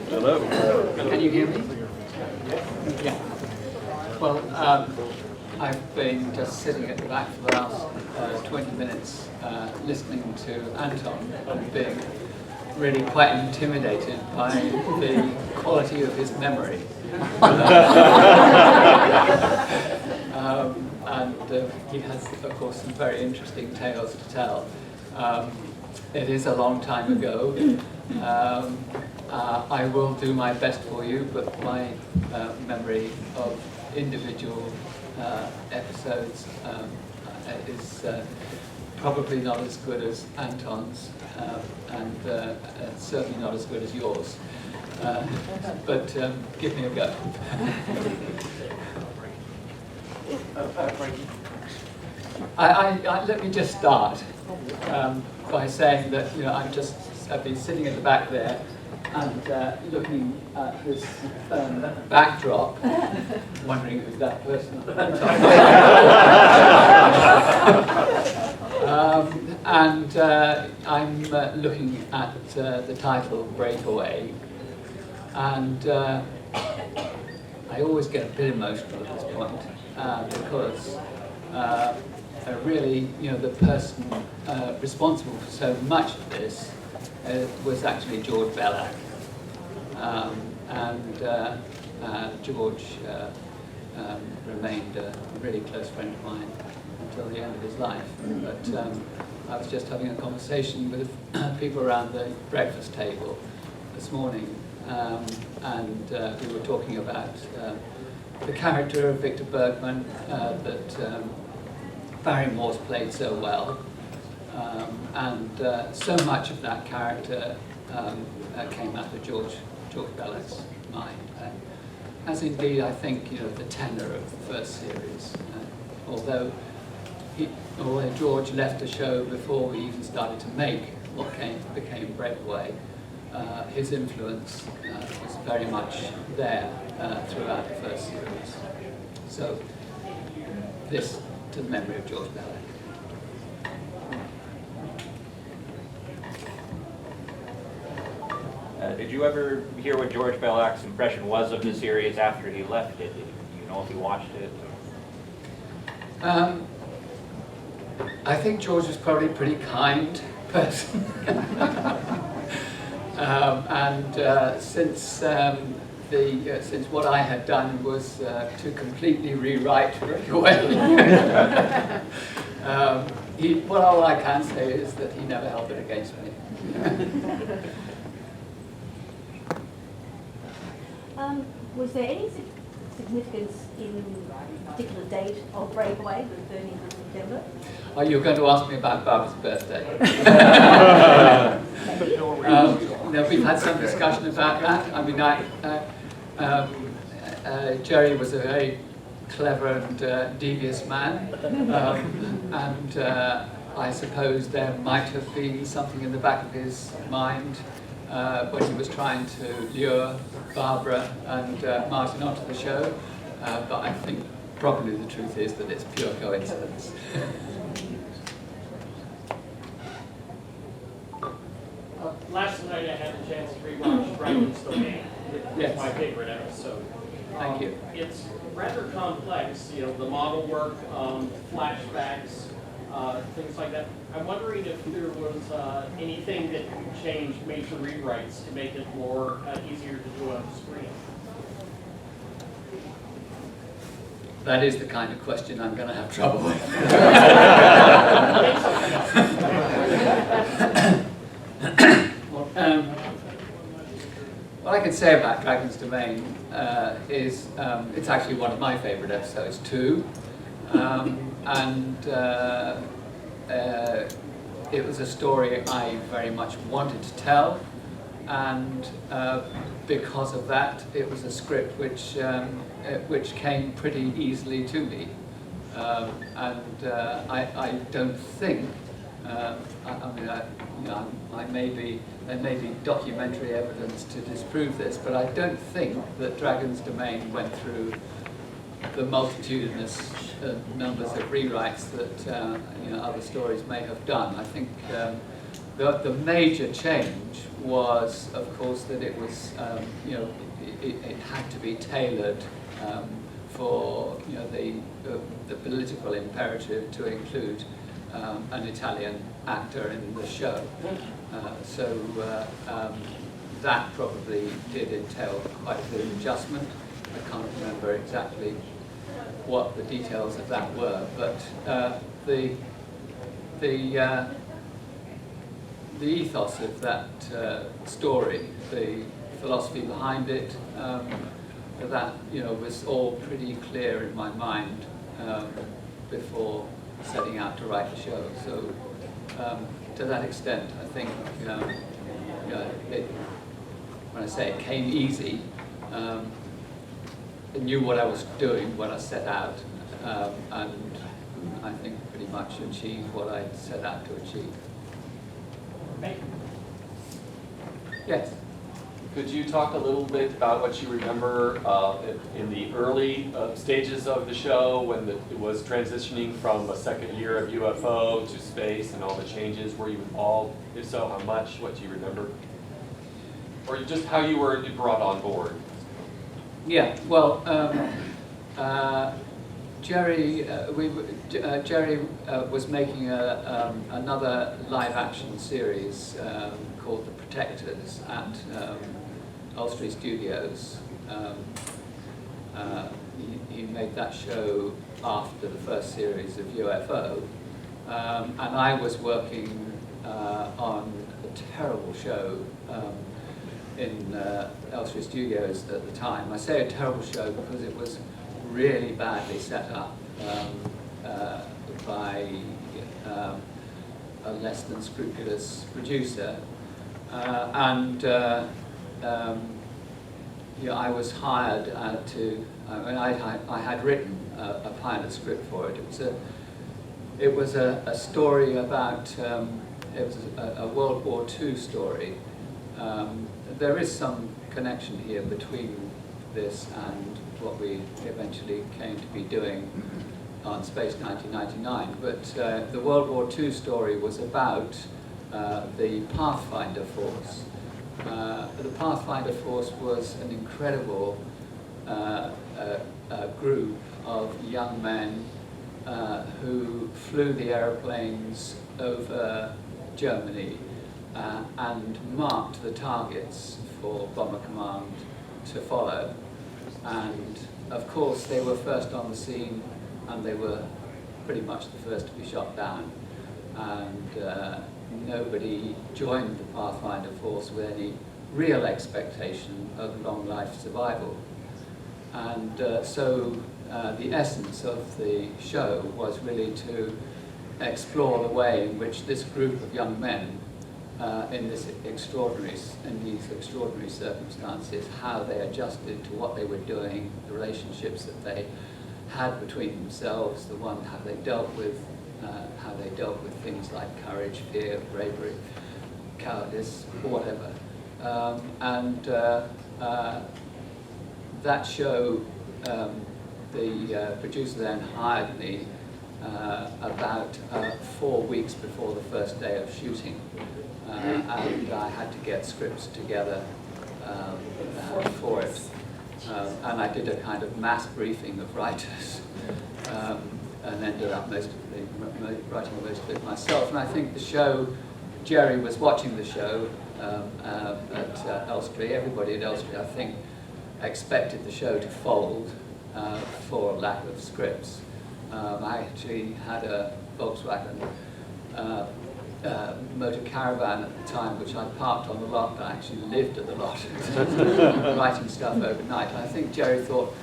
Hello. Can you hear me? Yeah. Well, I've been just sitting at the back for the last 20 minutes listening to Anton and being really quite intimidated by the quality of his memory. And he has, of course, some very interesting tales to tell. It is a long time ago. I will do my best for you, but my memory of individual episodes is probably not as good as Anton's, and certainly not as good as yours. But give me a go. Let me just start by saying that I've been sitting at the back there and looking at this backdrop, wondering who that person is. And I'm looking at the title Breakaway, and I always get a bit emotional at this point because really, the person responsible for so much of this was actually George Bellac. George remained a really close friend of mine until the end of his life. But I was just having a conversation with people around the breakfast table this morning, and we were talking about the character of Victor Bergman that Barrymore's played so well, and so much of that character came out of George Bellac's mind, as indeed I think the tenor of the first series. Although George left the show before we even started to make what became Breakaway, his influence was very much there throughout the first series. So this to the memory of George Bellac. Did you ever hear what George Bellac's impression was of the series after he left it? Do you know if he watched it? I think George was probably a pretty kind person. Since what I had done was to completely rewrite Breakaway, all I can say is that he never held it against me. Was there any significance in a particular date of Breakaway, the 30th of September? Oh, you're going to ask me about Barbara's birthday. We've had some discussion about that. I mean, Jerry was a very clever and devious man, and I suppose there might have been something in the back of his mind when he was trying to lure Barbara and Martin onto the show, but I think probably the truth is that it's pure coincidence. Last night I had a chance to rewatch Dragon's Domain. Yes. It's my favorite episode. Thank you. It's rather complex, the model work, flashbacks, things like that. I'm wondering if there was anything that you changed, major rewrites to make it more easier to do on screen. That is the kind of question I'm going to have trouble with. What I can say about Dragon's Domain is it's actually one of my favorite episodes too, and it was a story I very much wanted to tell, and because of that it was a script which came pretty easily to me, and I don't think there may be documentary evidence to disprove this, but I don't think that Dragon's Domain went through the multitudinous numbers of rewrites that other stories may have done. I think the major change was, of course, that it was, it had to be tailored for, the political imperative to include an Italian actor in the show. That probably did entail quite a bit of adjustment. I can't remember exactly what the details of that were, but the ethos of that story, the philosophy behind it, that was all pretty clear in my mind before setting out to write the show. So to that extent, I think when I say it came easy, I knew what I was doing when I set out, and I think pretty much achieved what I set out to achieve. Yes. Could you talk a little bit about what you remember in the early stages of the show when it was transitioning from a second year of UFO to space and all the changes? Were you involved? If so, how much? What do you remember? Or just how you were brought on board? Yeah, well, Jerry was making another live-action series called The Protectors at Elstree Studios. He made that show after the first series of UFO, and I was working on a terrible show in Elstree Studios at the time. I say a terrible show because it was really badly set up by a less than scrupulous producer, I was hired I had written a pilot script for it. It was a story about it was a World War II story. There is some connection here between this and what we eventually came to be doing on Space 1999. But the World War II story was about the Pathfinder Force. The Pathfinder Force was an incredible group of young men who flew the aeroplanes over Germany and marked the targets for Bomber Command to follow. And of course they were first on the scene, and they were pretty much the first to be shot down. And nobody joined the Pathfinder Force with any real expectation of long life survival. And so the essence of the show was really to explore the way in which this group of young men in these extraordinary circumstances, how they adjusted to what they were doing, the relationships that they had between themselves, how they dealt with things like courage, fear, bravery, cowardice, or whatever. That show, the producer then hired me about 4 weeks before the first day of shooting. And I had to get scripts together for it. And I did a kind of mass briefing of writers and ended up writing most of it myself. And I think the show, Jerry was watching the show at Elstree. Everybody at Elstree, I think, expected the show to fold for lack of scripts. I actually had a Volkswagen motor caravan at the time, which I parked on the lot, but I actually lived at the lot, writing stuff overnight. And I think Jerry thought,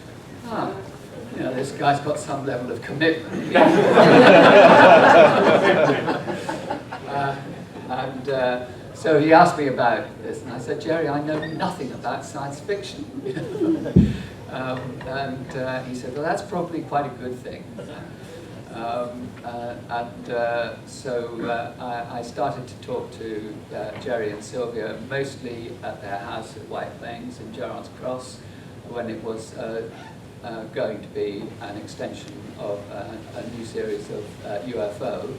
this guy's got some level of commitment. So he asked me about this, and I said, Jerry, I know nothing about science fiction. And he said, well, that's probably quite a good thing. So I started to talk to Jerry and Sylvia, mostly at their house at White Plains in Gerrard's Cross, when it was going to be an extension of a new series of UFO.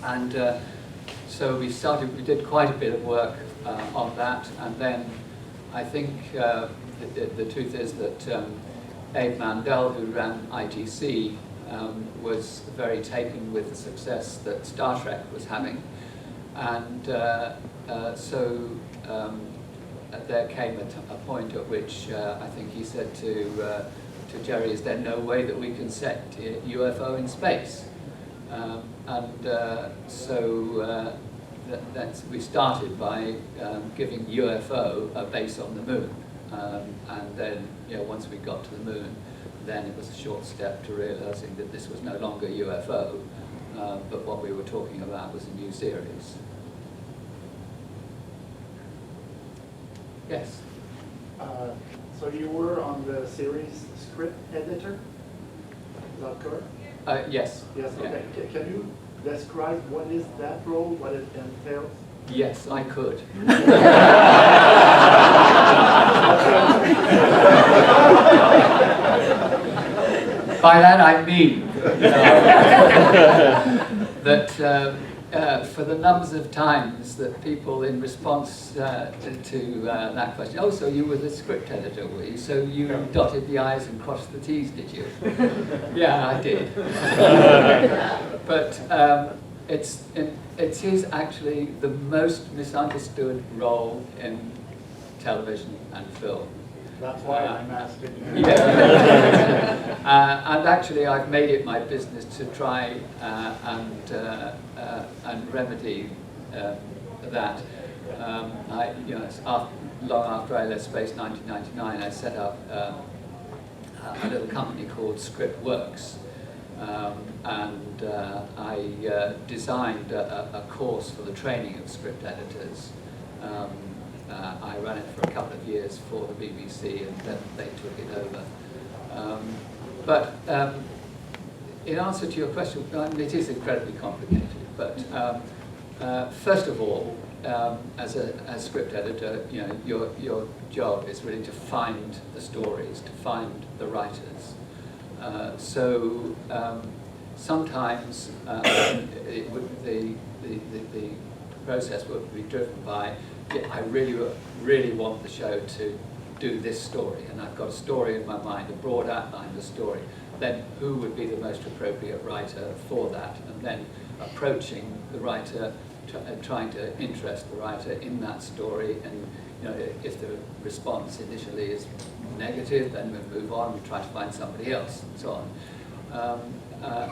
And So we did quite a bit of work on that, and then I think the truth is that Abe Mandel, who ran ITC, was very taken with the success that Star Trek was having, and so there came a point at which I think he said to Jerry, "Is there no way that we can set UFO in space?" We started by giving UFO a base on the moon, and then once we got to the moon, then it was a short step to realizing that this was no longer UFO, but what we were talking about was a new series. Yes? So you were on the series script editor, is that correct? Yes. Yes, okay. Can you describe what is that role, what it entails? Yes, I could. By that I mean that for the numbers of times that people, in response to that question, "Oh, so you were the script editor, were you? So you dotted the I's and crossed the T's, did you?" Yeah, I did. But it is actually the most misunderstood role in television and film. That's why I'm asking you. Yeah. And actually, I've made it my business to try and remedy that. Long after I left Space, 1999, I set up a little company called Script Works, and I designed a course for the training of script editors. I ran it for a couple of years for the BBC, and then they took it over. But in answer to your question, it is incredibly complicated. But first of all, as a script editor, your job is really to find the stories, to find the writers. Sometimes the process would be driven by, I really want the show to do this story, and I've got a story in my mind, a broad outline of the story. Then who would be the most appropriate writer for that? And then approaching the writer, trying to interest the writer in that story. And if the response initially is negative, then we move on and try to find somebody else, and so on.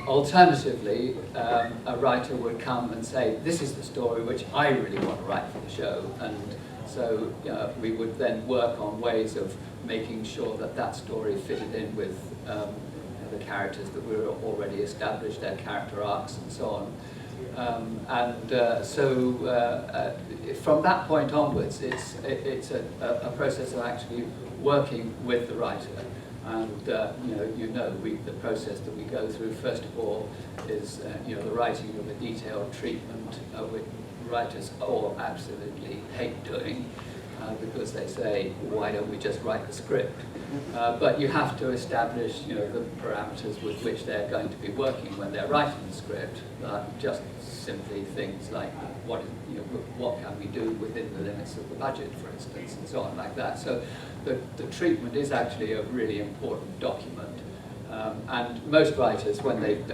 Alternatively, a writer would come and say, "This is the story which I really want to write for the show," and so we would then work on ways of making sure that that story fitted in with the characters that were already established, their character arcs, and so on. From that point onwards, it's a process of actually working with the writer. And the process that we go through, first of all, is the writing of a detailed treatment, which writers all absolutely hate doing, because they say, "Why don't we just write the script?" But you have to establish the parameters with which they're going to be working when they're writing the script, just simply things like what can we do within the limits of the budget, for instance, and so on like that. So the treatment is actually a really important document, and most writers, when they've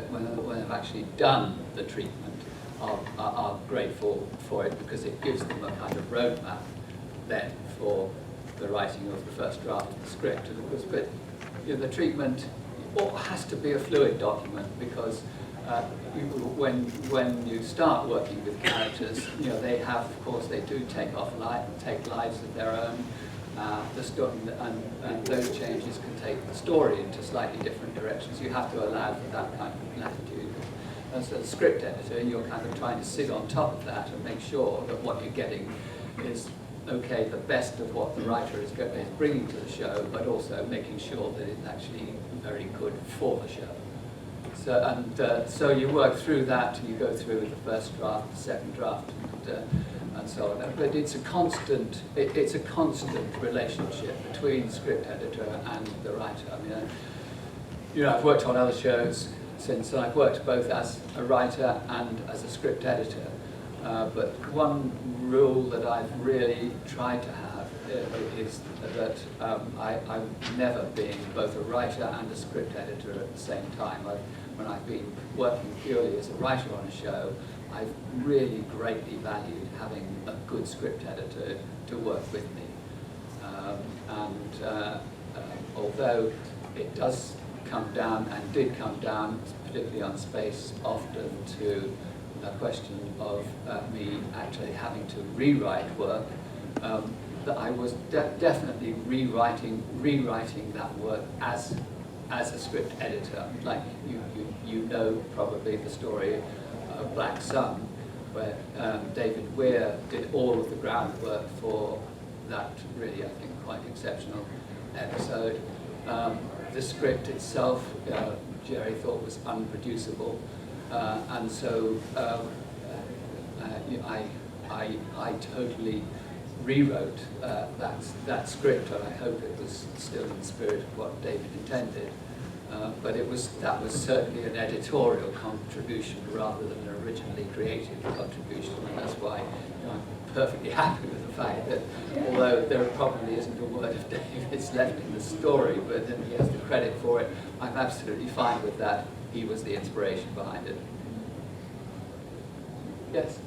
actually done the treatment, are grateful for it, because it gives them a kind of roadmap then for the writing of the first draft of the script. And of course, but the treatment has to be a fluid document, because when you start working with characters, they have, of course, they do take lives of their own. The story, and those changes can take the story into slightly different directions. You have to allow for that kind of latitude. As a script editor, you're kind of trying to sit on top of that and make sure that what you're getting is, okay, the best of what the writer is bringing to the show, but also making sure that it's actually very good for the show. So you work through that, and you go through the first draft, the second draft, and so on. But it's a constant relationship between the script editor and the writer. I mean, I've worked on other shows since, and I've worked both as a writer and as a script editor. But one rule that I've really tried to have is that I'm never being both a writer and a script editor at the same time. When I've been working purely as a writer on a show, I've really greatly valued having a good script editor to work with me. Although it does come down, and did come down, particularly on Space, often to a question of me actually having to rewrite work, that I was definitely rewriting that work as a script editor. Like you know probably the story of Black Sun, where David Weir did all of the groundwork for that really, I think, quite exceptional episode. The script itself, Jerry thought was unproducible, and so I totally rewrote that script, and I hope it was still in the spirit of what David intended. But that was certainly an editorial contribution rather than an originally creative contribution, and that's why I'm perfectly happy with the fact that although there probably isn't a word of David's left in the story, but then he has the credit for it, I'm absolutely fine with that. He was the inspiration behind it. Yes?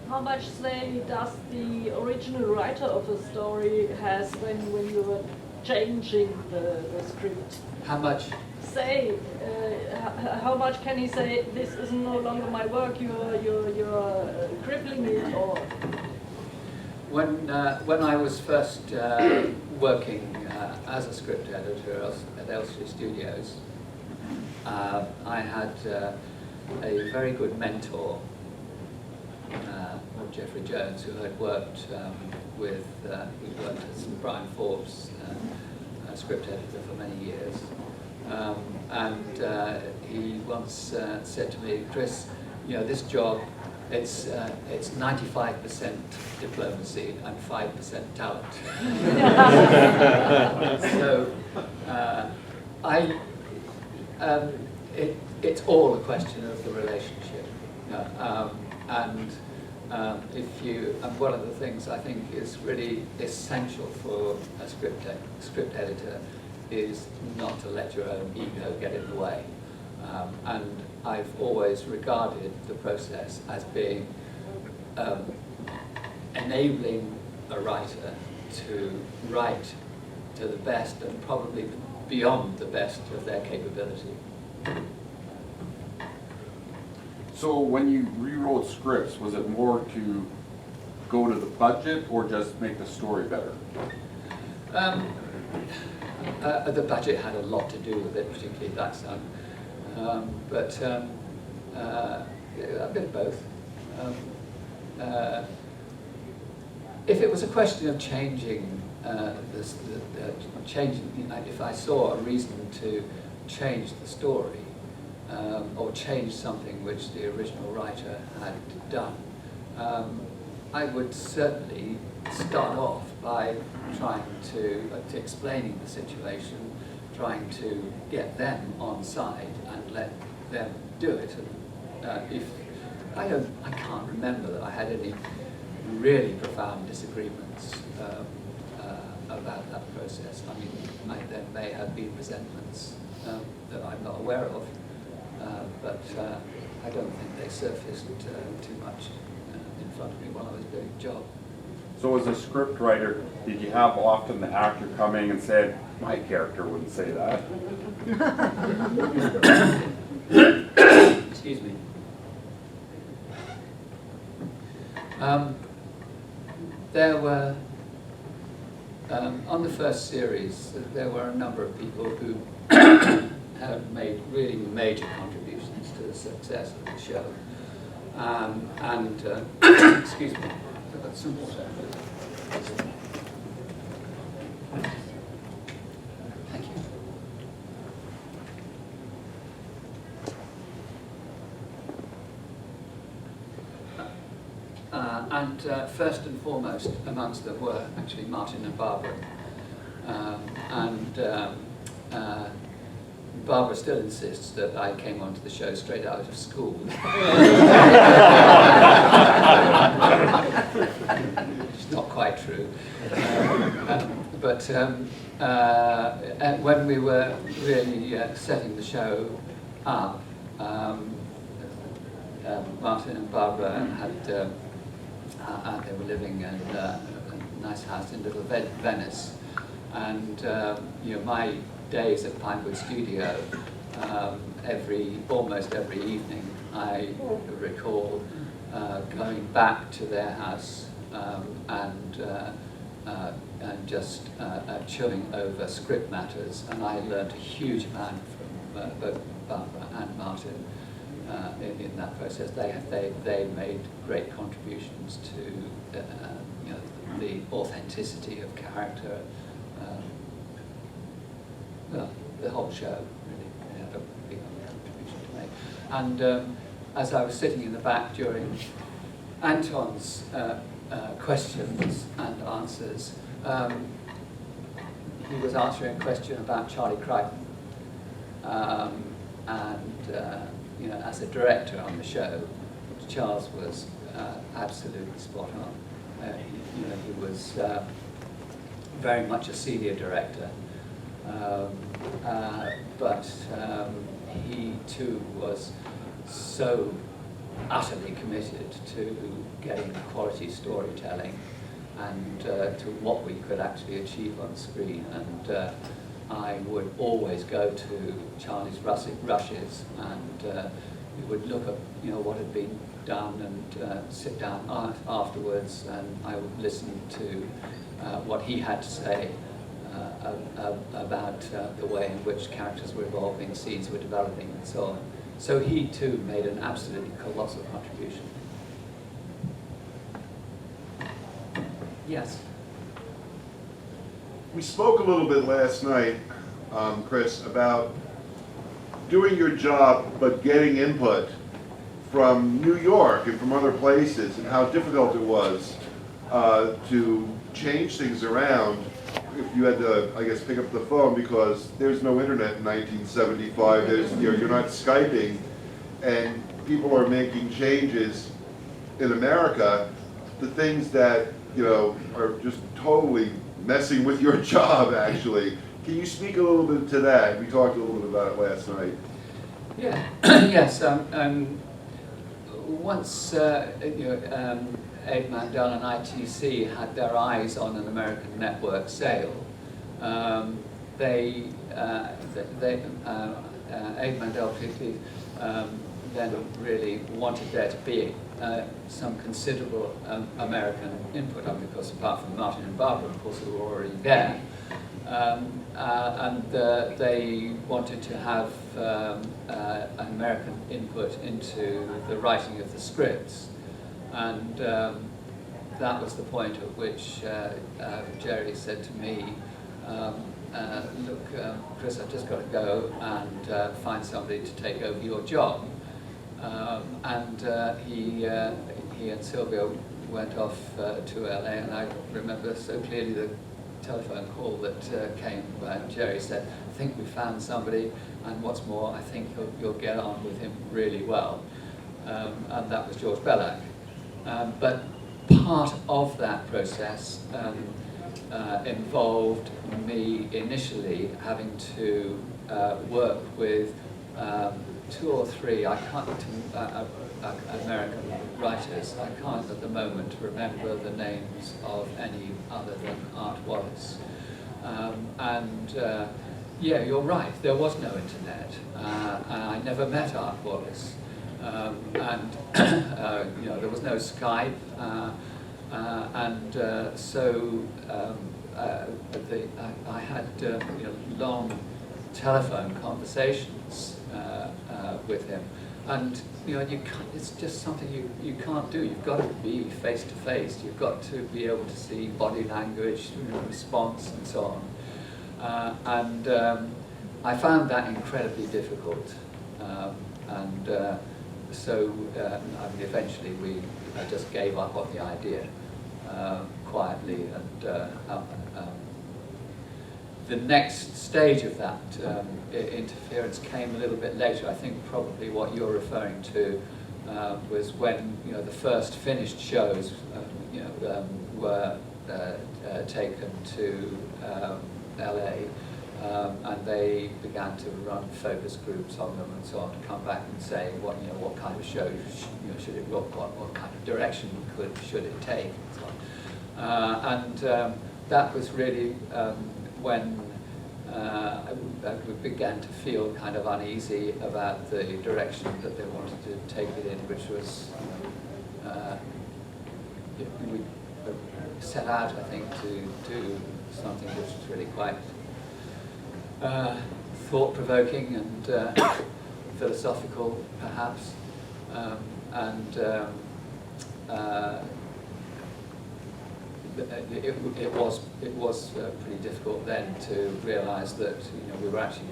How much say does the original writer of a story has when you were changing the script? How much? Say, how much can he say, this is no longer my work, you're crippling it, or? When I was first working as a script editor at Elstree Studios, I had a very good mentor, Jeffrey Jones, who had worked with as Brian Forbes, script editor for many years. And he once said to me, Chris, this job, it's 95% diplomacy and 5% talent. So it's all a question of the relationship. And one of the things I think is really essential for a script editor is not to let your own ego get in the way. And I've always regarded the process as being enabling a writer to write to the best and probably beyond the best of their capability. So when you rewrote scripts, was it more to go to the budget or just make the story better? The budget had a lot to do with it, particularly Black Sun. But a bit of both. If it was a question of changing, if I saw a reason to change the story, or change something which the original writer had done, I would certainly start off by trying to explaining the situation, trying to get them on side and let them do it. And if I can't remember that I had any really profound disagreements about that process. I mean, there may have been resentments that I'm not aware of, but I don't think they surfaced too much in front of me while I was doing the job. So as a script writer, did you have often the actor coming and said, my character wouldn't say that? Excuse me. There were, on the first series, there were a number of people who had made really major contributions to the success of the show. Excuse me, I've got some water. Thank you. First and foremost amongst them were actually Martin and Barbara. Barbara still insists that I came onto the show straight out of school. when we were really setting the show up, Martin and Barbara had they were living in a nice house in Little Venice, and my days at Pinewood Studio, almost every evening, I recall going back to their house and just chewing over script matters, and I learned a huge amount from both Barbara and Martin in that process. They made great contributions to the authenticity of character. Well, the whole show really had a big contribution to make. And as I was sitting in the back during Anton's questions and answers, he was answering a question about Charlie Crichton, as a director on the show, Charles was absolutely spot on. He was very much a senior director, but he too was so utterly committed to getting quality storytelling and to what we could actually achieve on screen. And I would always go to Charlie's rushes, and we would look at what had been done and sit down afterwards, and I would listen to what he had to say about the way in which characters were evolving, scenes were developing, and so on. So he too made an absolutely colossal contribution. Yes. We spoke a little bit last night, Chris, about doing your job but getting input from New York and from other places, and how difficult it was to change things around if you had to, I guess, pick up the phone, because there's no internet in 1975. You're not Skyping, and people are making changes in America to things that are just totally messing with your job, actually. Can you speak a little bit to that? We talked a little bit about it last night. Yeah. Yes. Once Abe Mandel and ITC had their eyes on an American network sale, Abe Mandel particularly then really wanted there to be some considerable American input, because apart from Martin and Barbara, of course, who were already there, and they wanted to have an American input into the writing of the scripts, and that was the point at which Jerry said to me, look, Chris, I've just got to go and find somebody to take over your job. He and Sylvia went off to LA, and I remember so clearly the telephone call that came when Jerry said, I think we found somebody, and what's more, I think you'll get on with him really well. And that was George Bellac. But part of that process involved me initially having to work with 2 or 3, American writers. I can't at the moment remember the names of any other than Art Wallace. Yeah, you're right, there was no internet, and I never met Art Wallace. There was no Skype, I had long telephone conversations with him, and it's just something you can't do. You've got to be face to face. You've got to be able to see body language, response, and so on. I found that incredibly difficult, eventually I just gave up on the idea quietly, and the next stage of that interference came a little bit later. I think probably what you're referring to was when the first finished shows were taken to LA, and they began to run focus groups on them and so on, to come back and say what kind of show should it look, what kind of direction should it take, and so on. And that was really when I began to feel kind of uneasy about the direction that they wanted to take it in, which was we set out, I think, to do something which was really quite thought-provoking and philosophical, perhaps, it was pretty difficult then to realise that we were actually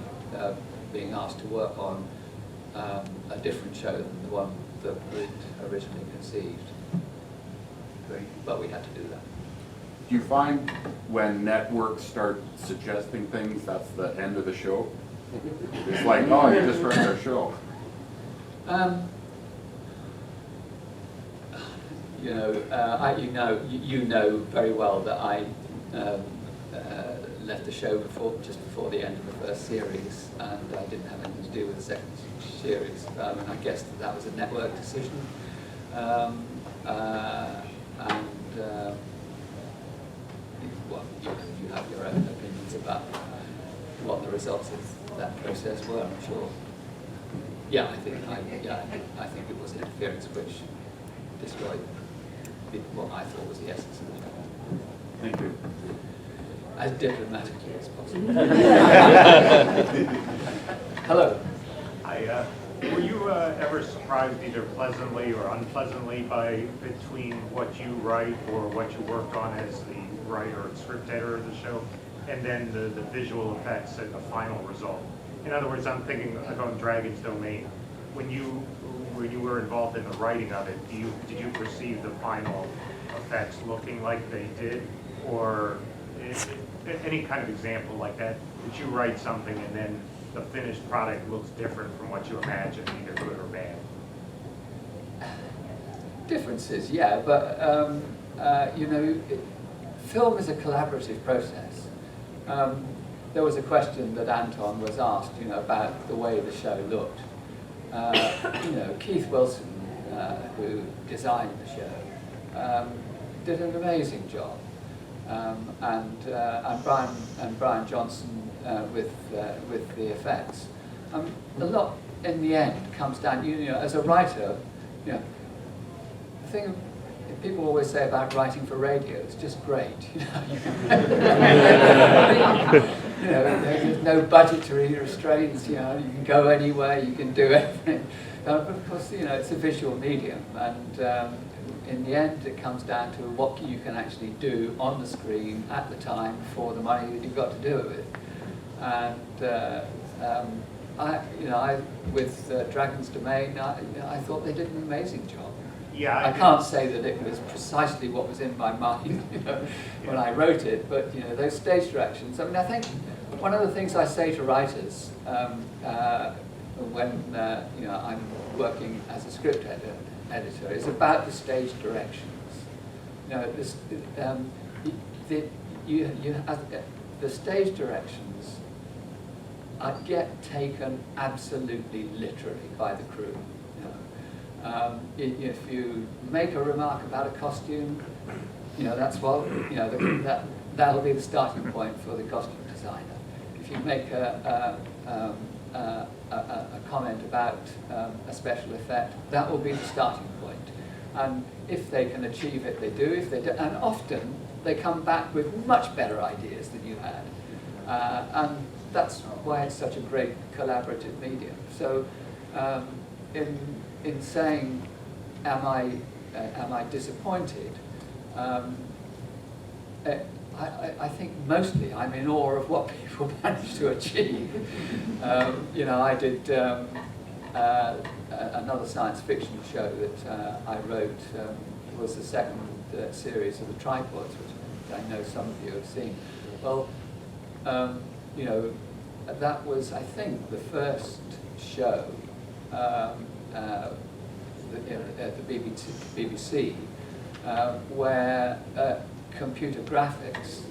being asked to work on a different show than the one that we'd originally conceived. But we had to do that. Do you find when networks start suggesting things, that's the end of the show? It's like, oh, you just ruined our show. You know very well that I left the show just before the end of the first series, and I didn't have anything to do with the second series. And I guess that was a network decision. Well, you have your own opinions about what the results of that process were, I'm sure. Yeah, I think it was interference which destroyed what I thought was the essence of the show. Thank you. As diplomatically as possible. Hello. Hi. Were you ever surprised, either pleasantly or unpleasantly, between what you write or what you worked on as the writer and script editor of the show, and then the visual effects and the final result? In other words, I'm thinking about Dragon's Domain. When you were involved in the writing of it, did you perceive the final effects looking like they did, or any kind of example like that? Did you write something and then the finished product looks different from what you imagined, either good or bad? Differences, yeah, but film is a collaborative process. There was a question that Anton was asked, about the way the show looked. Keith Wilson, who designed the show, did an amazing job, and Brian Johnson with the effects. A lot in the end comes down. As a writer, the thing people always say about writing for radio, it's just great. There's no budgetary restraints. You can go anywhere, you can do everything. But of course, it's a visual medium, and in the end, it comes down to what you can actually do on the screen at the time for the money that you've got to do it with. And with Dragon's Domain, I thought they did an amazing job. Yeah, I can't say that it was precisely what was in my mind when I wrote it, but those stage directions. I think one of the things I say to writers when I'm working as a script editor is about the stage directions. The stage directions get taken absolutely literally by the crew. If you make a remark about a costume, that'll be the starting point for the costume designer. If you make a comment about a special effect, that will be the starting point. And if they can achieve it, they do. If they do, and often they come back with much better ideas than you had. And that's why it's such a great collaborative medium. So, in saying, am I disappointed? I think mostly I'm in awe of what people managed to achieve. I did another science fiction show that I wrote. Was the second series of the Tripods, which I know some of you have seen. Well, that was, I think, the first show at the BBC where computer graphics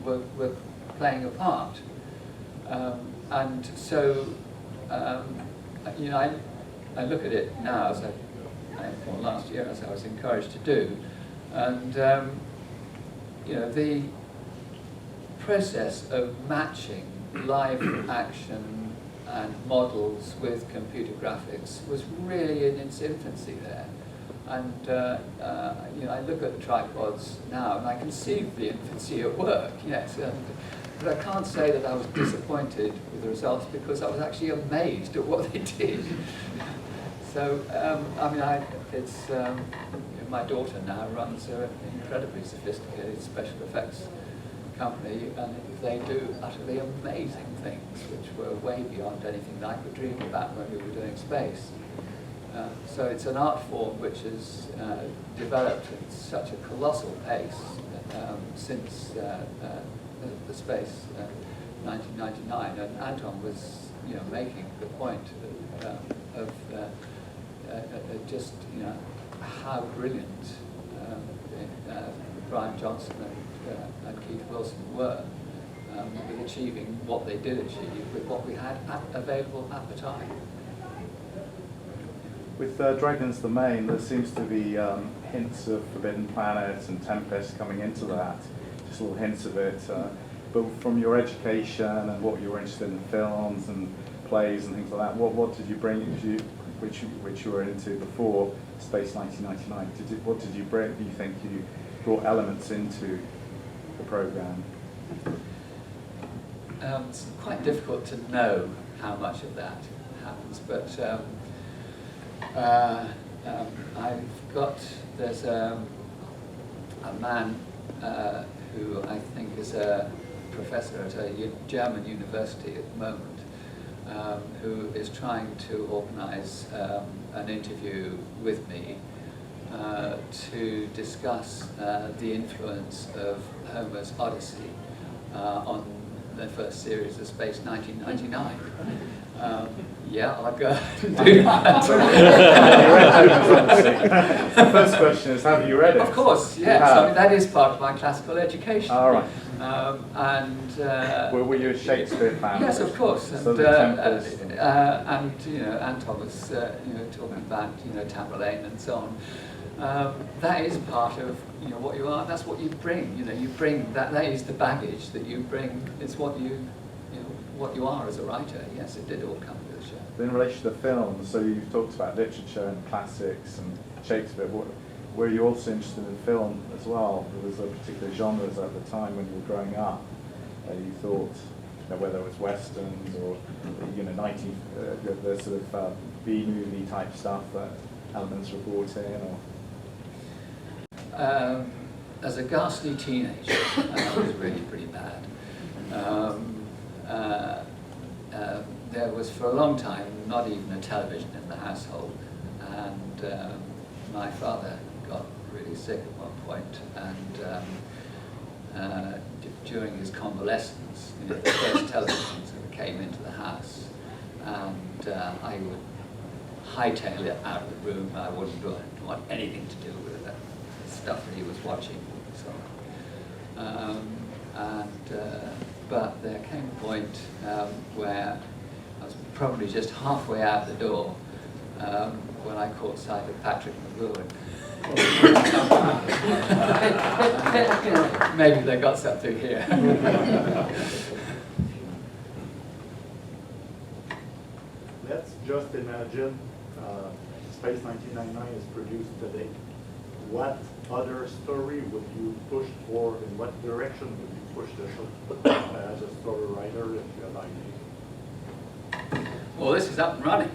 were playing a part. And so, you know, I look at it now, as or last year, as I was encouraged to do, and you know, the process of matching live action and models with computer graphics was really in its infancy there. And you know, I look at the tripods now, and I can see the infancy at work. Yes, but I can't say that I was disappointed with the results, because I was actually amazed at what they did. So I mean, it's my daughter now runs an incredibly sophisticated special effects company, and they do utterly amazing things, which were way beyond anything that I could dream about when we were doing space. So it's an art form which has developed at such a colossal pace since the space 1999, and Anton was, you know, making the point of just, you know, how brilliant Brian Johnson and Keith Wilson were with achieving what they did achieve with what we had available at the time. With Dragons the Main, there seems to be hints of Forbidden Planet and Tempest coming into that, just little hints of it. But from your education and what you were interested in films and plays and things like that, what did you bring, which you were into before Space 1999? What did you bring? Do you think you brought elements into the program? It's quite difficult to know how much of that happens, but there's a man who I think is a professor at a German university at the moment, who is trying to organize an interview with me to discuss the influence of Homer's Odyssey on the first series of Space 1999. Yeah, I'll go and do that. The first question is, have you read it? Of course, yes. I mean, that is part of my classical education. All right. And were you a Shakespeare fan? yes, of course. So And you know, Anton was you know, talking about, you know, Tamerlane and so on. That is part of, you know, what you are. That's what you bring. You know, you bring that. That is the baggage that you bring. It's what you know, what you are as a writer. Yes, it did all come with the show. In relation to the films, so you've talked about literature and classics and Shakespeare. Were you also interested in film as well? There was a particular genres at the time when you were growing up. You thought, you know, whether it was westerns or, you know, the sort of B-movie type stuff, elements were brought in, or. As a ghastly teenager, I was really pretty bad. There was for a long time not even a television in the household, and my father got really sick at one point, and during his convalescence, you know, the first television sort of came into the house, and I would hightail it out of the room. I wouldn't want anything to do with the stuff that he was watching. So, but there came a point where I was probably just halfway out the door when I caught sight of Patrick McGowan. Maybe they got something here. Let's just imagine Space 1999 is produced today. What other story would you push for? In what direction would you push the show as a story writer if you had ideas? Well, this is up and running.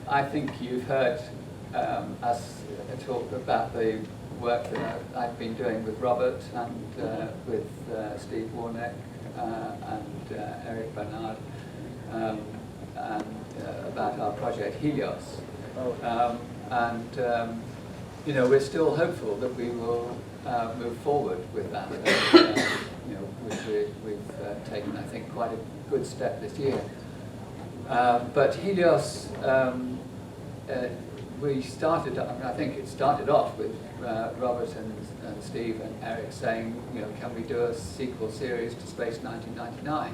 I think you've heard us talk about the work that I've been doing with Robert and with Steve Warneck and Eric Bernard, and about our project Helios. You know, we're still hopeful that we will move forward with that. You know, we've taken, I think, quite a good step this year. But Helios we started, I mean, I think it started off with Robert and Steve and Eric saying, you know, can we do a sequel series to Space 1999?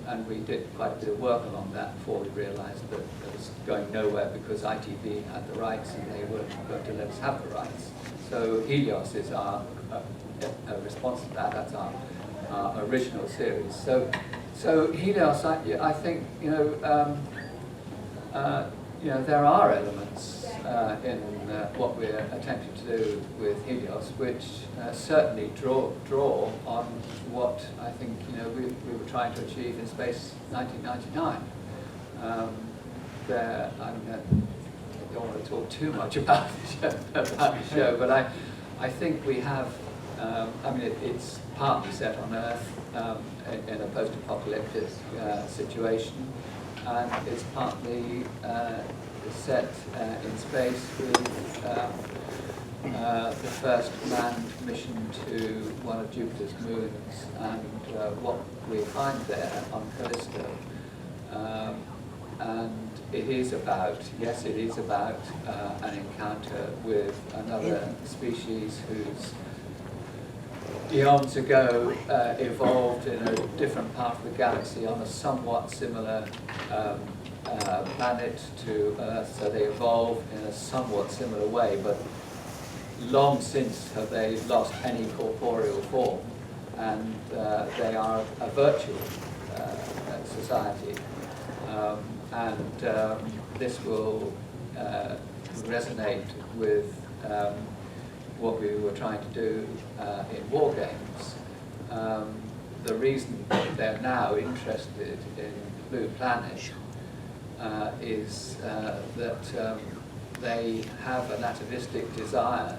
And we did quite a bit of work along that before we realized that it was going nowhere because ITV had the rights and they weren't going to let us have the rights. So Helios is our response to that. That's our original series. So Helios, I think, there are elements in what we're attempting to do with Helios, which certainly draw on what I think we were trying to achieve in Space 1999. I don't want to talk too much about the show, but I think we have. It's partly set on Earth in a post-apocalyptic situation, and it's partly set in space with the first manned mission to one of Jupiter's moons, and what we find there on Callisto. And it is about an encounter with another species who's eons ago evolved in a different part of the galaxy on a somewhat similar planet to Earth, so they evolved in a somewhat similar way, but long since have they lost any corporeal form, and they are a virtual society. This will resonate with what we were trying to do in War Games. The reason they're now interested in Blue Planet is that they have an atavistic desire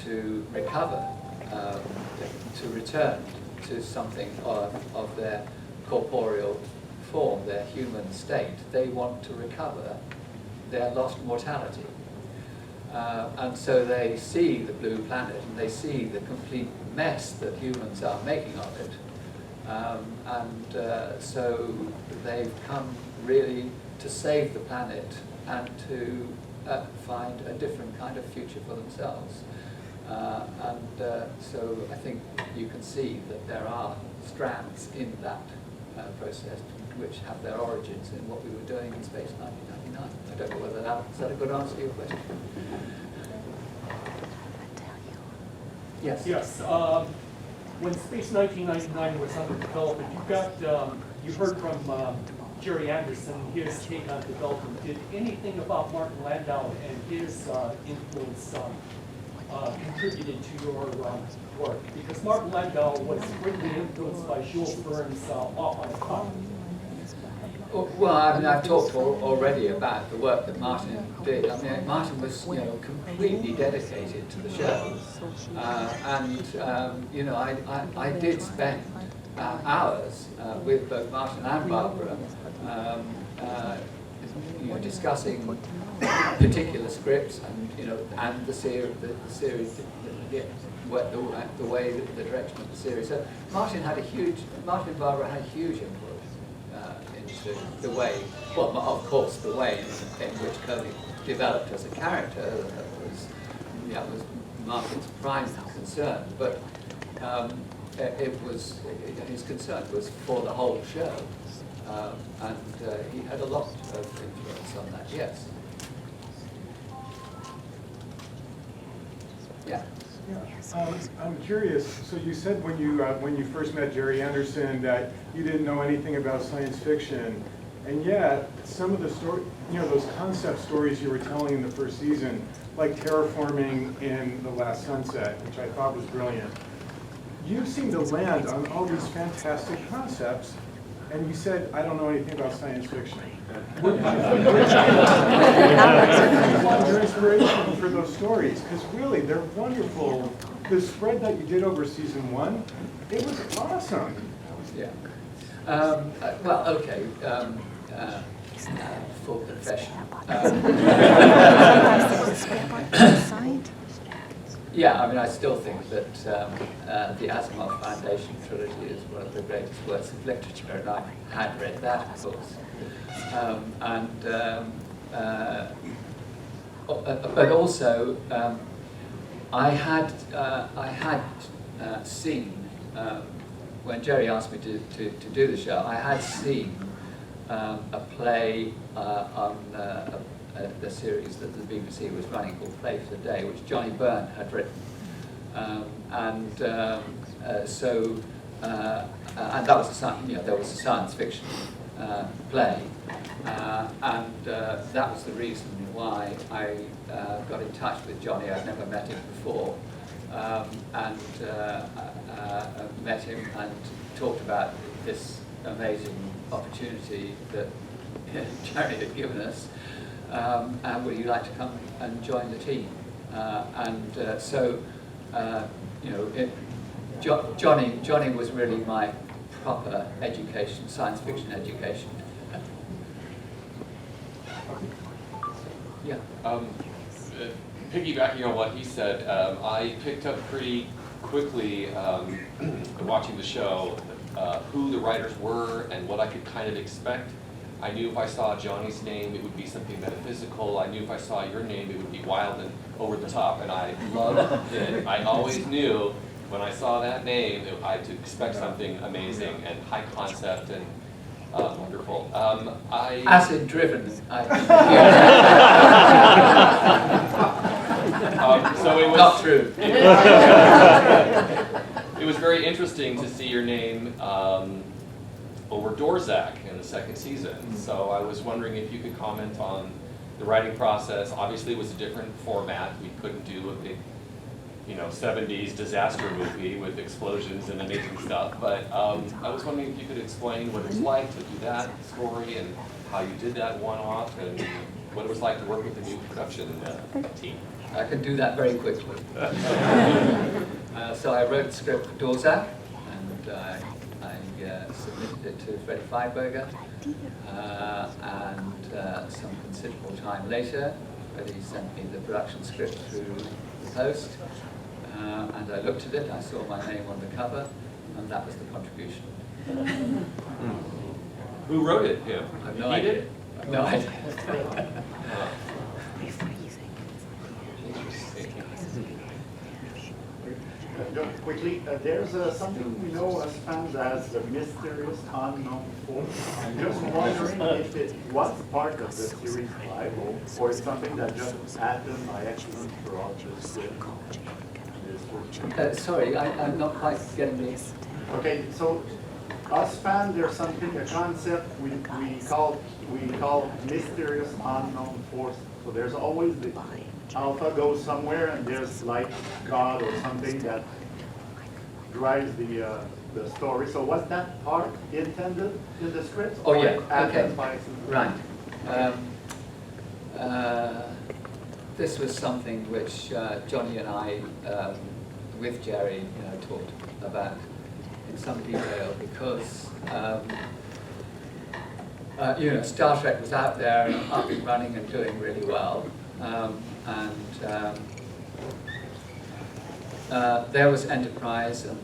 to recover, to return to something of their corporeal form, their human state. They want to recover their lost mortality. And so they see the Blue Planet and they see the complete mess that humans are making of it. So they've come really to save the planet and to find a different kind of future for themselves. So I think you can see that there are strands in that process which have their origins in what we were doing in Space 1999. I don't know whether is that a good answer to your question? Yes. Yes. When Space 1999 was under development, you heard from Jerry Anderson, his take on development. Did anything about Martin Landau and his influence contributed to your work? Because Martin Landau was greatly influenced by Jules Verne's Off on a Clock. Well, I've talked already about the work that Martin did. Martin was, completely dedicated to the show, I did spend hours with both Martin and Barbara, discussing particular scripts and the series, the direction of the series. So Martin and Barbara had huge input into the way, well, of course, the way in which Kirby developed as a character was Martin's prime concern, but his concern was for the whole show, and he had a lot of influence on that. Yes. Yeah. I'm curious. So you said when you first met Jerry Anderson that you didn't know anything about science fiction, and yet some of the those concept stories you were telling in the first season, like terraforming in The Last Sunset, which I thought was brilliant. You seem to land on all these fantastic concepts, and you said, I don't know anything about science fiction. Where did you find your inspiration for those stories? Because really, they're wonderful. The spread that you did over season 1, it was awesome. Yeah. Full confession. I still think that the Asimov Foundation trilogy is one of the greatest works of literature, and I had read that, of course. but also I had seen, when Jerry asked me to do the show, I had seen a play on the series that the BBC was running called Play for the Day, which Johnny Byrne had written. And that was there was a science fiction play, and that was the reason why I got in touch with Johnny. I'd never met him before, and met him and talked about this amazing opportunity that Jerry had given us, and would you like to come and join the team? Johnny was really my proper education, science fiction education. Yeah. Piggybacking on what he said, I picked up pretty quickly watching the show who the writers were and what I could kind of expect. I knew if I saw Johnny's name, it would be something metaphysical. I knew if I saw your name, it would be wild and over the top, and I loved it. I always knew when I saw that name that I had to expect something amazing and high concept and wonderful. Acid driven. So it was not true. It was very interesting to see your name over Dorzak in the second season. So I was wondering if you could comment on the writing process. Obviously, it was a different format. We couldn't do a big, 70s disaster movie with explosions and amazing stuff. But I was wondering if you could explain what it's like to do that story and how you did that one-off and what it was like to work with the new production team. I can do that very quickly. So I wrote the script for Dorzak, and I submitted it to Freddie Feinberger, and some considerable time later, Freddie sent me the production script through the post, and I looked at it, I saw my name on the cover, and that was the contribution. Who wrote it? Him? I have no idea. I have no idea. Just quickly, there's something we know as fans as the mysterious unknown force. I'm just wondering if it was part of the series 5 or it's something that just happened by accident throughout the script. Sorry, I'm not quite getting this. Okay, so us fans, there's something, a concept we call mysterious unknown force. So there's always the alpha goes somewhere and there's like God or something that drives the story. So was that part intended in the script? Oh yeah, okay, right. This was something which Johnny and I, with Jerry, talked about in some detail because Star Trek was out there and up and running and doing really well. There was Enterprise and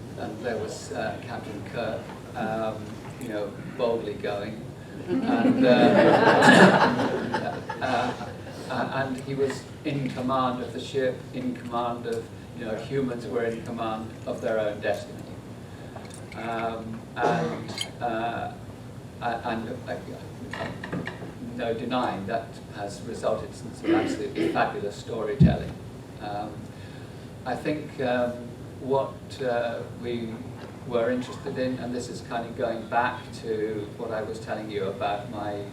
there was Captain Kirk, boldly going, and he was in command of the ship, in command of, humans were in command of their own destiny, no denying that has resulted in some absolutely fabulous storytelling. I think what we were interested in, and this is kind of going back to what I was telling you about my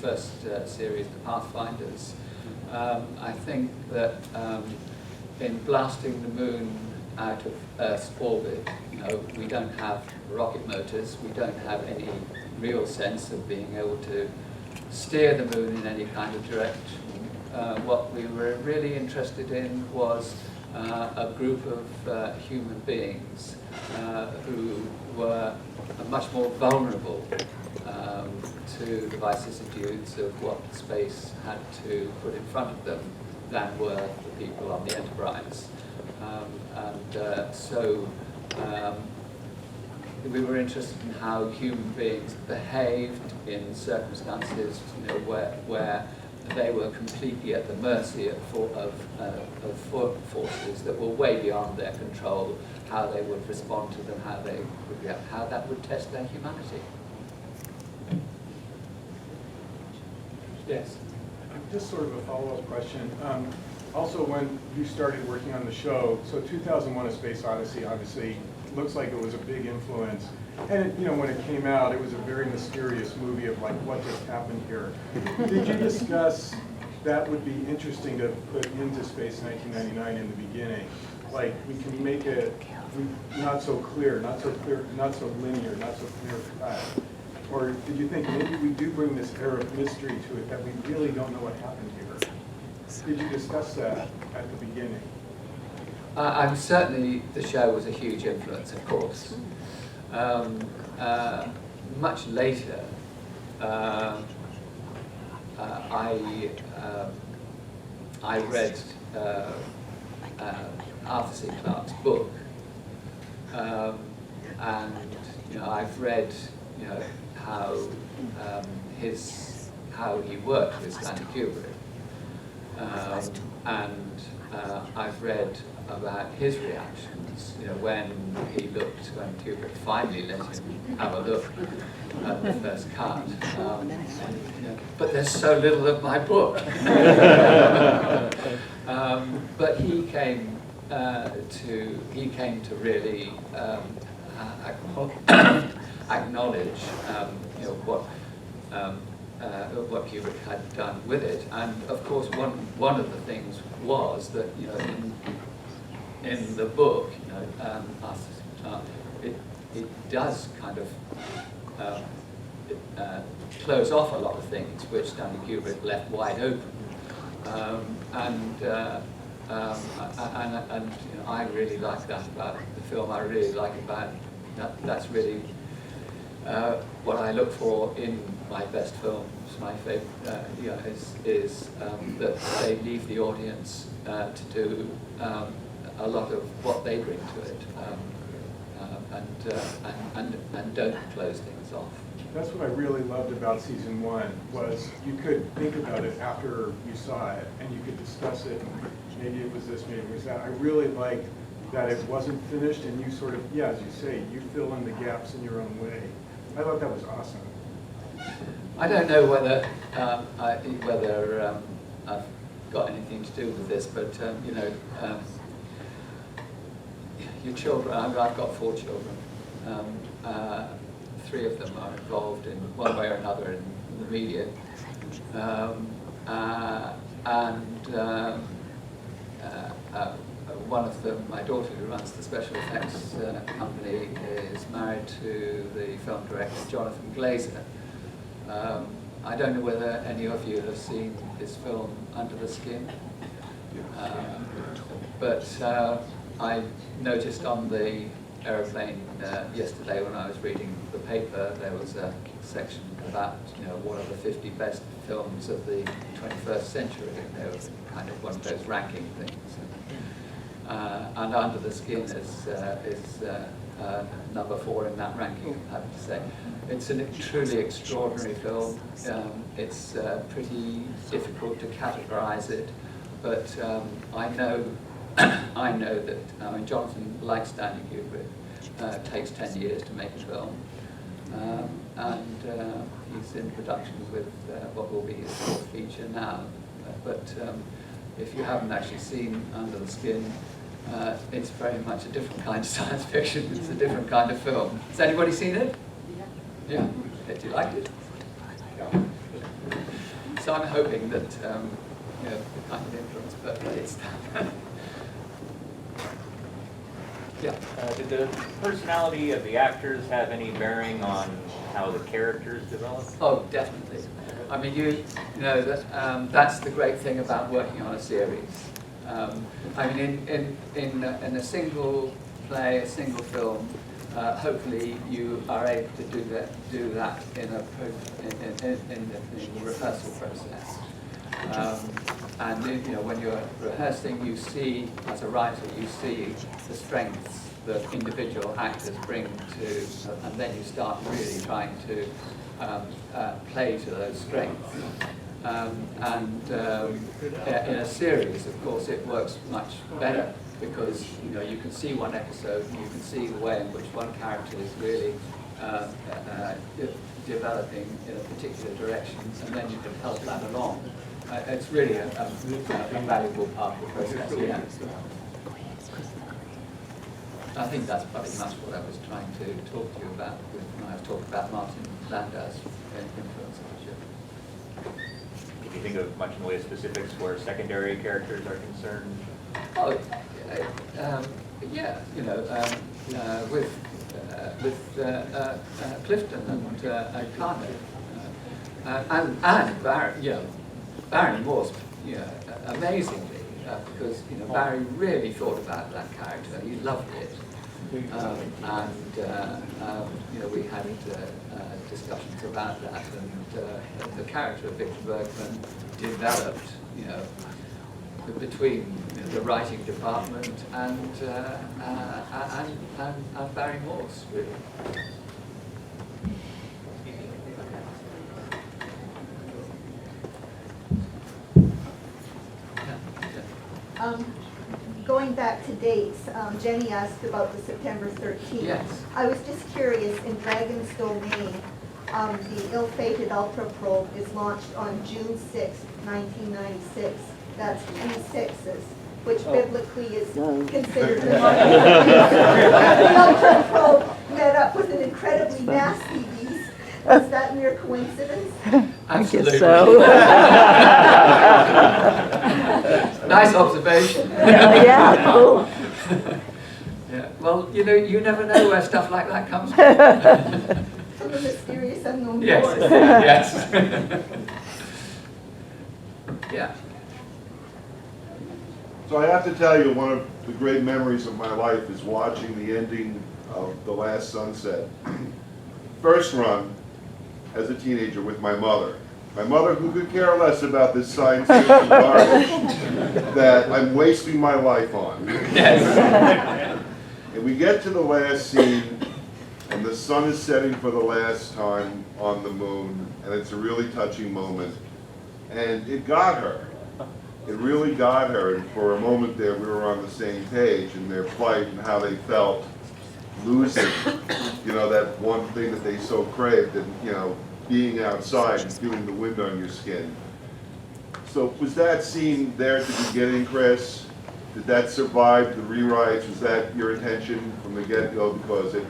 first series, The Pathfinders, I think that in blasting the moon out of Earth's orbit, we don't have rocket motors, we don't have any real sense of being able to steer the moon in any kind of direction. What we were really interested in was a group of human beings who were much more vulnerable to the vicissitudes of what space had to put in front of them than were the people on the Enterprise. So we were interested in how human beings behaved in circumstances where they were completely at the mercy of forces that were way beyond their control, how they would respond to them, how they would react, how that would test their humanity. Yes? Just sort of a follow-up question. Also, when you started working on the show, so 2001: A Space Odyssey obviously looks like it was a big influence. And when it came out, it was a very mysterious movie of like, what just happened here? Did you discuss that would be interesting to put into Space 1999 in the beginning? Like, we can make it not so clear, not so linear, not so clear cut. Or did you think maybe we do bring this air of mystery to it that we really don't know what happened here? Did you discuss that at the beginning? Certainly the show was a huge influence, of course. Much later, I read Arthur C. Clarke's book, and I've read how he worked with Stanley Kubrick, and I've read about his reactions, when Kubrick finally let him have a look at the first cut. But there's so little of my book. But he came to really acknowledge what Kubrick had done with it, and of course one of the things was that in the book, it does kind of close off a lot of things which Stanley Kubrick left wide open, and I really like that about the film. I really like about that's really what I look for in my best films. My favorite is that they leave the audience to do a lot of what they bring to it, and don't close things off. That's what I really loved about season 1, was you could think about it after you saw it, and you could discuss it. Maybe it was this, maybe it was that. I really liked that it wasn't finished, and you sort of, as you say, you fill in the gaps in your own way. I thought that was awesome. I don't know whether I've got anything to do with this, but your children. I've got 4 children. 3 of them are involved in one way or another in the media, one of them, my daughter, who runs the special effects company, is married to the film director Jonathan Glazer. I don't know whether any of you have seen his film Under the Skin, but I noticed on the aeroplane yesterday when I was reading the paper, there was a section about what are the 50 best films of the 21st century, and there was kind of one of those ranking things. And Under the Skin is number 4 in that ranking, I have to say. It's a truly extraordinary film. It's pretty difficult to categorize it, but I know that Jonathan, like Stanley Kubrick, takes 10 years to make a film, and he's in production with what will be his 4th feature now. But if you haven't actually seen Under the Skin, it's very much a different kind of science fiction. It's a different kind of film. Has anybody seen it? Yeah. Did you like it? Yeah. So I'm hoping that the kind of influence, but it's. Yeah. Did the personality of the actors have any bearing on how the characters developed? Oh, definitely. I mean, that's the great thing about working on a series. I mean, in a single play, a single film, hopefully you are able to do that in the rehearsal process. And when you're rehearsing, you see, as a writer, you see the strengths that individual actors bring to, and then you start really trying to play to those strengths. In a series, of course, it works much better because you can see one episode and you can see the way in which one character is really developing in a particular direction, and then you can help that along. It's really a valuable part of the process. Yeah. I think that's pretty much what I was trying to talk to you about when I was talking about Martin Landau's influence on the show. Can you think of much in the way of specifics where secondary characters are concerned? Oh, yeah, with Clifton and Carter, and Barry Morse, amazingly, because Barry really thought about that character. He loved it, we had discussions about that, and the character of Victor Bergman developed, between the writing department and Barry Morse, really. Going back to dates, Jenny asked about the September 13th. Yes. I was just curious, in Dragon's Domain, the ill-fated Ultra Probe is launched on June 6, 1996. That's 3 6s, which biblically is considered a mark. The Ultra Probe met up with an incredibly nasty beast. Is that mere coincidence? Absolutely. so. Nice observation. Yeah, cool. Yeah. Well, you never know where stuff like that comes from. From the mysterious unknown Yes. force. Yes. Yeah. So I have to tell you, one of the great memories of my life is watching the ending of The Last Sunset. First run as a teenager with my mother. My mother, who could care less about this science fiction garbage that I'm wasting my life on. Yes. And we get to the last scene, and the sun is setting for the last time on the moon, and it's a really touching moment. And it got her. It really got her, and for a moment there we were on the same page in their plight and how they felt losing, that one thing that they so craved, and being outside and feeling the wind on your skin. So was that scene there at the beginning, Chris? Did that survive the rewrites? Was that your intention from the get-go? Because it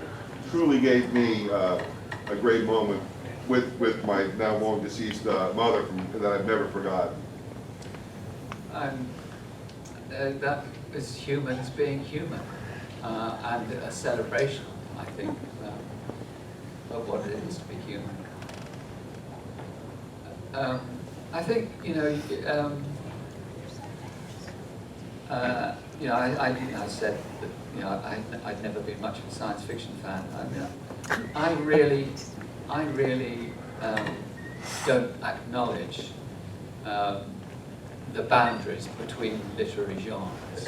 truly gave me a great moment with my now long deceased mother that I've never forgotten. That is humans being human, and a celebration, I think, of what it is to be human. I think, I said that, I'd never been much of a science fiction fan. I really don't acknowledge the boundaries between literary genres,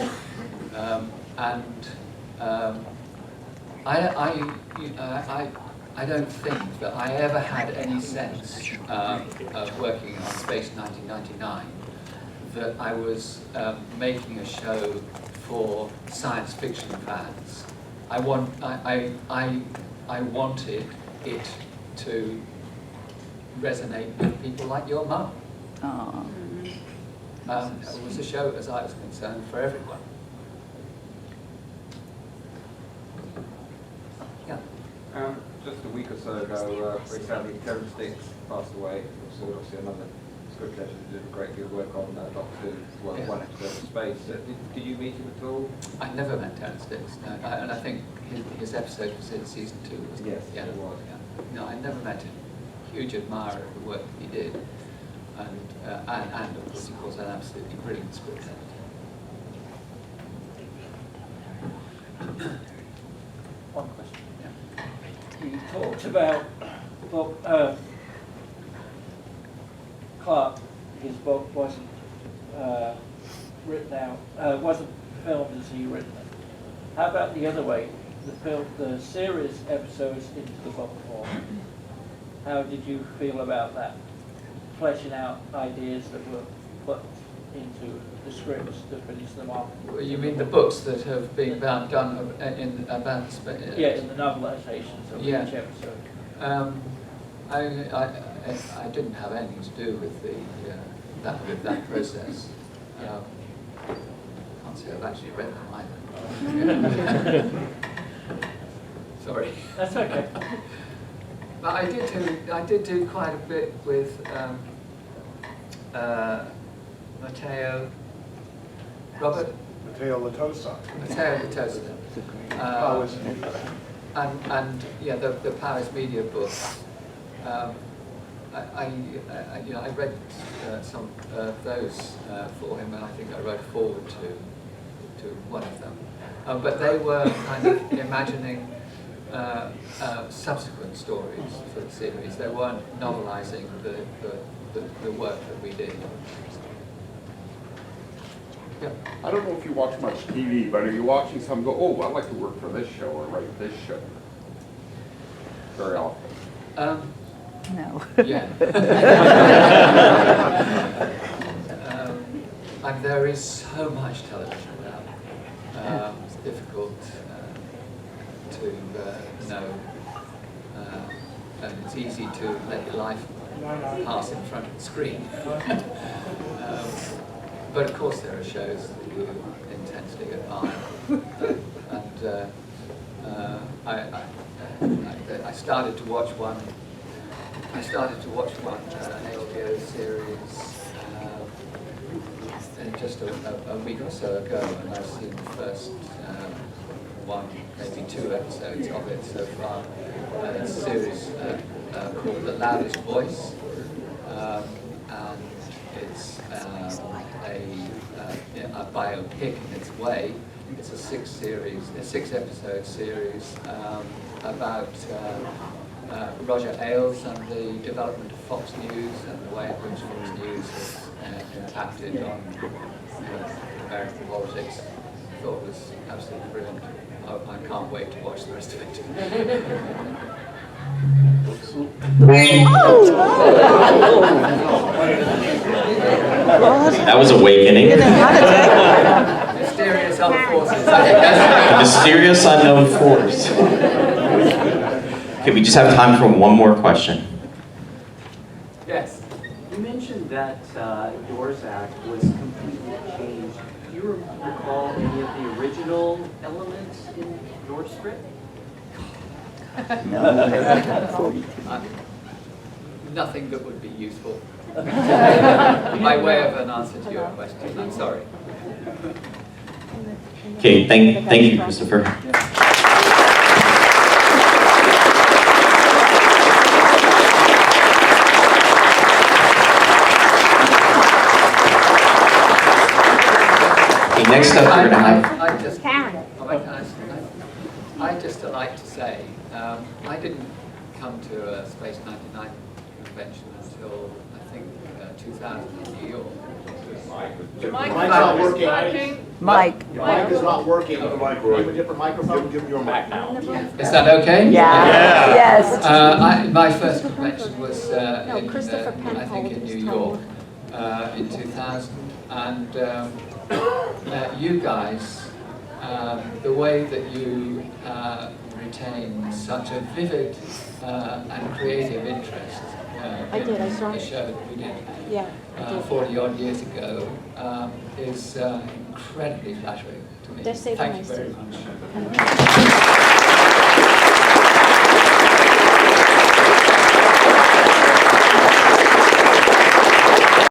I don't think that I ever had any sense of working on Space 1999 that I was making a show for science fiction fans. I wanted it to resonate with people like your mum. It was a show, as I was concerned, for everyone. Yeah. Just a week or so ago, very sadly, Terence Dix passed away. So obviously another script editor who did a great deal of work on Doctor Who, one episode of Space. Did you meet him at all? I never met Terence Dix, no. And I think his episode was in season 2, wasn't it? Yes, it was. Yeah. No, I never met him. Huge admirer of the work that he did. And of course, he was an absolutely brilliant script editor. One question. You talked about Clark. His book wasn't written out, wasn't filmed as he written it. How about the other way? The series episodes into the book form. How did you feel about that? fleshing out ideas that were put into the scripts to finish them off. You mean the books that have been done in about Yeah, in the novelizations of Yeah. each episode. I didn't have anything to do with that process. Can't say I've actually read them either. Sorry. That's okay. But I did do quite a bit with Robert Matteo Latosa. Latosa. And yeah, the Paris Media books. I read some of those for him, and I think I wrote forward to one of them. But they were kind of imagining subsequent stories for the series. They weren't novelizing the work that we did. Yeah. I don't know if you watch much TV, but are you watching some go, oh, I'd like to work for this show or write this show? Very often. No. Yeah. And there is so much television now. It's difficult to know, and it's easy to let your life pass in front of the screen. But of course there are shows that you intensely admire. I started to watch one HBO series just a week or so ago, and I've seen the first one, maybe 2 episodes of it so far. It's a series called The Loudest Voice, and it's a biopic in its way. It's a 6-episode series about Roger Ailes and the development of Fox News and the way in which Fox News has impacted on American politics. I thought it was absolutely brilliant. I can't wait to watch the rest of it. That was awakening. Mysterious other forces. Mysterious unknown force. Okay, we just have time for one more question. Yes. You mentioned that Doors Act was completely changed. Do you recall any of the original elements in your script? Nothing that would be useful. My way of an answer to your question. I'm sorry. Okay, thank you, Christopher. Okay, next up we're going to have... I'd just like to say, I didn't come to a Space 99 convention until, I think, 2000 in New York. Your mic's not working. Mike. Your mic is not working. Give him a different microphone. Give your mic now. Is that okay? Yeah. Yes. My first convention was Christopher I Penfold think in was New told. York in 2000, and you guys, the way that you retain such a vivid and creative interest I did, I saw the it. show that we did Yeah, I did. 40 odd years ago is incredibly flattering to me. They're saving Thank my you very seat. much.